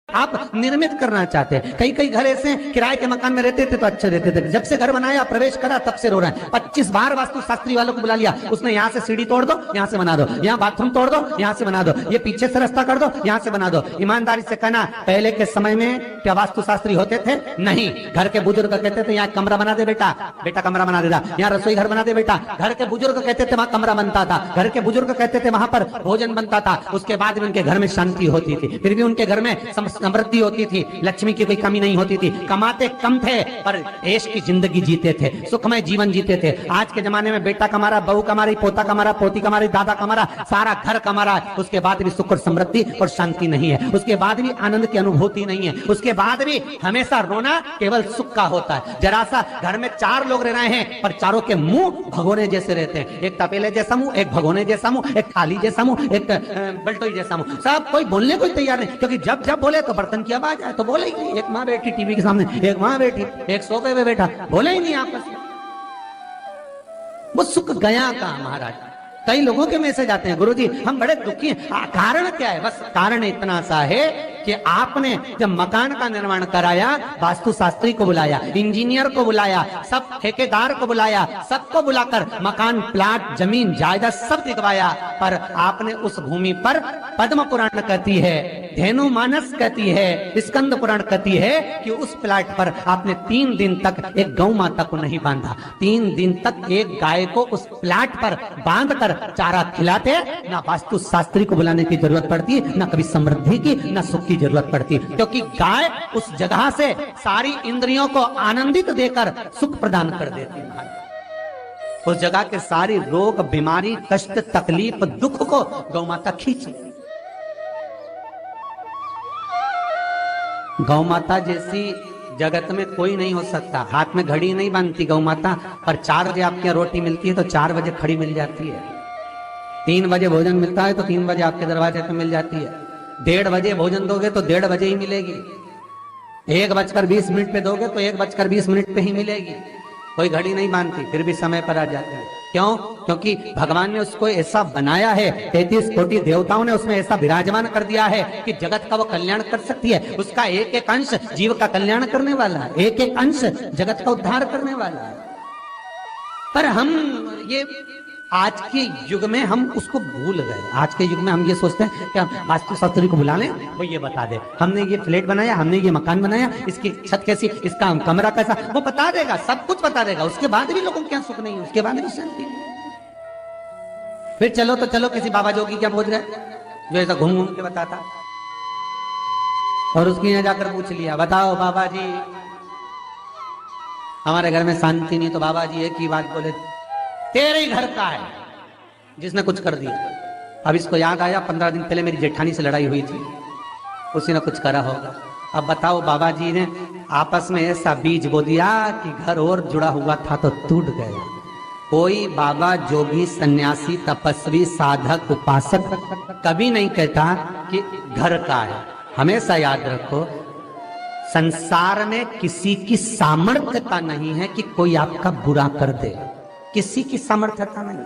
आप निर्मित करना चाहते हैं। कई कई घर ऐसे किराए के मकान में रहते थे तो अच्छे रहते थे, जब से घर बनाया प्रवेश करा तब से रो रहे हैं। 25 बार वास्तु शास्त्री वालों को बुला लिया, उसने यहाँ से सीढ़ी तोड़ दो यहाँ से बना दो, यहाँ बाथरूम तोड़ दो यहाँ से बना दो, ये पीछे से रास्ता कर दो यहाँ से बना दो। ईमानदारी से कहना, पहले के समय में क्या वास्तु शास्त्री होते थे? नहीं। घर के बुजुर्ग कहते थे यहाँ कमरा बना दे बेटा, बेटा कमरा बना देता, यहाँ रसोई घर बना दे बेटा। घर के बुजुर्ग कहते थे वहां कमरा बनता था, घर के बुजुर्ग कहते थे वहां पर भोजन बनता था। उसके बाद भी उनके घर में शांति होती थी, फिर भी उनके घर में समृद्धि होती थी, लक्ष्मी की कोई कमी नहीं होती थी। कमाते कम थे पर ऐश की जिंदगी जीते थे, सुखमय जीवन जीते थे। आज के जमाने में बेटा कमा रहा, बहू कमा रही, पोता कमा रहा, पोती कमा रही, दादा कमा रहा, सारा घर कमा रहा है, उसके बाद भी सुख और समृद्धि और शांति नहीं है, उसके बाद भी आनंद की अनुभूति नहीं है, उसके बाद भी हमेशा रोना केवल सुख का होता है। जरा सा घर में 4 लोग रह रहे हैं पर चारों के मुंह भगोने जैसे रहते हैं, एक तपेले जैसा मुंह, एक भगोने जैसा मुंह, एक थाली जैसा मुंह, एक बल्टोई जैसा मुंह। सब कोई बोलने को तैयार नहीं, क्योंकि जब जब बोले तो बर्तन की आवाज आए तो बोले ही नहीं। एक माँ बैठी टीवी के सामने, एक माँ बैठी, एक सोफे पे बैठा, बोले ही नहीं आपस में। वो सुख गया का महाराज। कई लोगों के मैसेज आते हैं, गुरुजी हम बड़े दुखी हैं। कारण क्या है? बस कारण इतना सा है कि आपने जब मकान का निर्माण कराया, वास्तु शास्त्री को बुलाया, इंजीनियर को बुलाया, सब ठेकेदार को बुलाया, सबको बुलाकर मकान, प्लाट, जमीन, जायदाद सब दिखवाया, पर आपने उस भूमि पर पद्म पुराण कहती है, धेनु मानस कहती है, स्कंद पुराण कहती है कि उस प्लाट पर आपने 3 दिन तक एक गौ माता को नहीं बांधा। 3 दिन तक एक गाय को उस प्लाट पर बांधकर चारा खिलाते, ना वास्तु शास्त्री को बुलाने की जरूरत पड़ती, ना कभी समृद्धि की, ना सुख की जरूरत पड़ती, क्योंकि गाय उस जगह से सारी इंद्रियों को आनंदित देकर सुख प्रदान कर देती है। उस जगह के सारी रोग, बीमारी, कष्ट, तकलीफ, दुख को गौ माता खींच। गौ माता जैसी जगत में कोई नहीं हो सकता। हाथ में घड़ी नहीं बांधती गौ माता, पर 4 बजे आपके यहाँ रोटी मिलती है तो 4 बजे खड़ी मिल जाती है। 3 बजे भोजन मिलता है तो 3 बजे आपके दरवाजे पे मिल जाती है। 1:30 बजे भोजन दोगे तो 1:30 बजे ही मिलेगी। 1:20 पे दोगे तो 1:20 पे ही मिलेगी। कोई घड़ी नहीं बांधती, फिर भी समय पर आ जाते हैं। क्यों? क्योंकि भगवान ने उसको ऐसा बनाया है, 33 कोटि देवताओं ने उसमें ऐसा विराजमान कर दिया है कि जगत का वो कल्याण कर सकती है। उसका एक एक अंश जीव का कल्याण करने वाला है, एक एक अंश जगत का उद्धार करने वाला है। पर हम ये आज के युग में हम उसको भूल गए। आज के युग में हम ये सोचते हैं कि हम वास्तु शास्त्री को बुला लें, वो ये बता दे, हमने ये फ्लैट बनाया, हमने ये मकान बनाया, इसकी छत कैसी, इसका कमरा कैसा, वो बता देगा, सब कुछ बता देगा। उसके बाद भी लोगों को क्या सुख नहीं है, उसके बाद भी शांति नहीं। फिर चलो तो चलो किसी बाबा जोगी क्या बोल रहे, जो ऐसा घूम घूम के बताता, और उसके यहाँ जाकर पूछ लिया, बताओ बाबा जी हमारे घर में शांति नहीं, तो बाबा जी एक ही बात बोले, तेरे ही घर का है जिसने कुछ कर दिया। अब इसको याद आया 15 दिन पहले मेरी जेठानी से लड़ाई हुई थी, उसी ने कुछ करा होगा। अब बताओ बाबा जी ने आपस में ऐसा बीज बो दिया कि घर और जुड़ा हुआ था तो टूट गया। कोई बाबा, जोगी, सन्यासी, तपस्वी, साधक, उपासक कभी नहीं कहता कि घर का है। हमेशा याद रखो, संसार में किसी की सामर्थ्यता नहीं है कि कोई आपका बुरा कर दे, किसी की सामर्थ्यता नहीं।